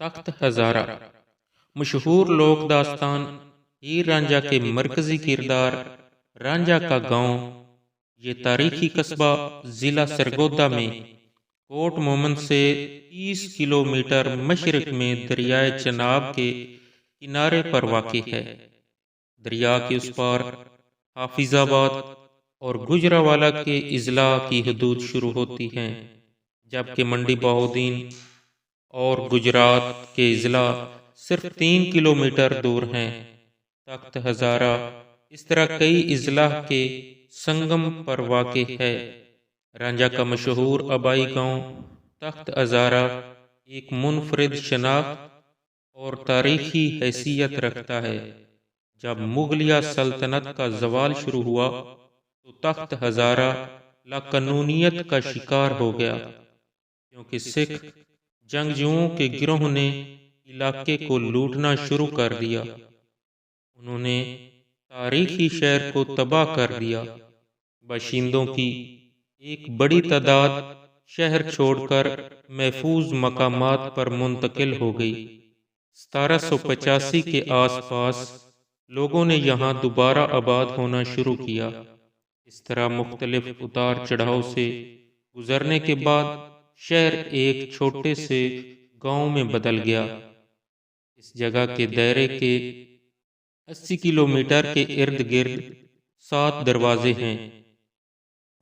تخت ہزارہ مشہور لوک داستان ہیر رانجھا کے مرکزی کردار رانجھا کا گاؤں۔ یہ تاریخی قصبہ ضلع سرگودا میں کوٹ مومن سے 30 کلومیٹر مشرق میں دریائے چناب کے کنارے پر واقع ہے۔ دریا کے اس پار حافظ آباد اور گجرانوالہ کے اضلاع کی حدود شروع ہوتی ہیں، جبکہ منڈی بہاؤالدین اور گجرات کے اضلاع صرف 3 کلومیٹر دور ہیں۔ تخت ہزارہ اس طرح کئی اضلاع کے سنگم پر واقع ہے۔ رانجھا کا مشہور آبائی گاؤں تخت ہزارہ ایک منفرد شناخت اور تاریخی حیثیت رکھتا ہے۔ جب مغلیہ سلطنت کا زوال شروع ہوا تو تخت ہزارہ لاقانونیت کا شکار ہو گیا، کیونکہ سکھ جنگجوؤں کے گروہ نے علاقے کو لوٹنا شروع کر دیا۔ انہوں نے تاریخی شہر کو تباہ کر دیا۔ باشندوں کی ایک بڑی تعداد شہر چھوڑ کر محفوظ مقامات پر منتقل ہو گئی۔ 1785 کے آس پاس لوگوں نے یہاں دوبارہ آباد ہونا شروع کیا۔ اس طرح مختلف اتار چڑھاؤ سے گزرنے کے بعد شہر ایک چھوٹے سے گاؤں میں بدل گیا۔ اس جگہ کے دائرے کے 80 کلومیٹر کے ارد گرد 7 دروازے ہیں۔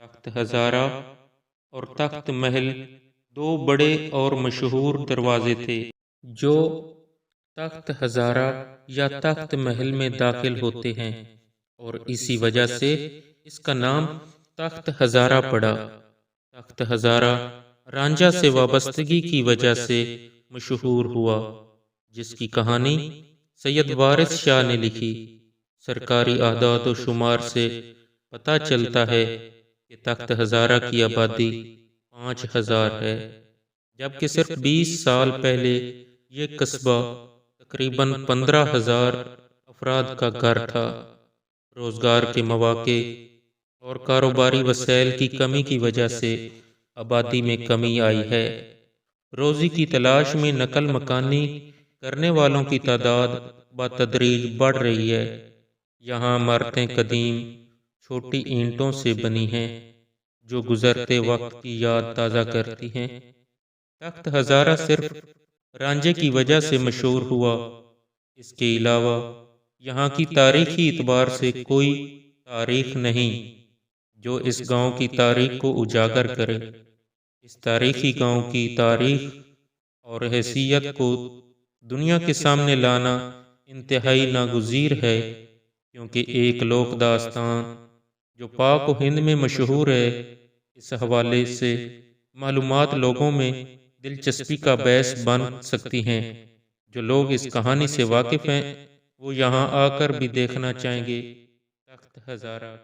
تخت ہزارہ اور تخت محل 2 بڑے اور مشہور دروازے تھے جو تخت ہزارہ یا تخت محل میں داخل ہوتے ہیں، اور اسی وجہ سے اس کا نام تخت ہزارہ پڑا۔ تخت ہزارہ رانجھا سے وابستگی کی وجہ سے مشہور ہوا، جس کی کہانی سید وارث شاہ نے لکھی۔ سرکاری اعداد و شمار سے پتہ چلتا ہے کہ تخت ہزارہ کی آبادی 5000 ہے، جبکہ صرف 20 سال پہلے یہ قصبہ تقریباً 15000 افراد کا گھر تھا۔ روزگار کے مواقع اور کاروباری وسائل کی کمی کی وجہ سے آبادی میں کمی آئی ہے۔ روزی کی تلاش میں نقل مکانی کرنے والوں کی تعداد بتدریج بڑھ رہی ہے۔ یہاں عمارتیں قدیم چھوٹی اینٹوں سے بنی ہیں جو گزرتے وقت کی یاد تازہ کرتی ہیں۔ تخت ہزارہ صرف رانجھے کی وجہ سے مشہور ہوا، اس کے علاوہ یہاں کی تاریخی اعتبار سے کوئی تاریخ نہیں جو اس گاؤں کی تاریخ کو اجاگر کرے۔ اس تاریخی گاؤں کی تاریخ اور حیثیت کو دنیا کے سامنے لانا انتہائی ناگزیر ہے، کیونکہ ایک لوک داستان جو پاک و ہند میں مشہور ہے، اس حوالے سے معلومات لوگوں میں دلچسپی کا باعث بن سکتی ہیں۔ جو لوگ اس کہانی سے واقف ہیں وہ یہاں آ کر بھی دیکھنا چاہیں گے۔ تخت ہزارہ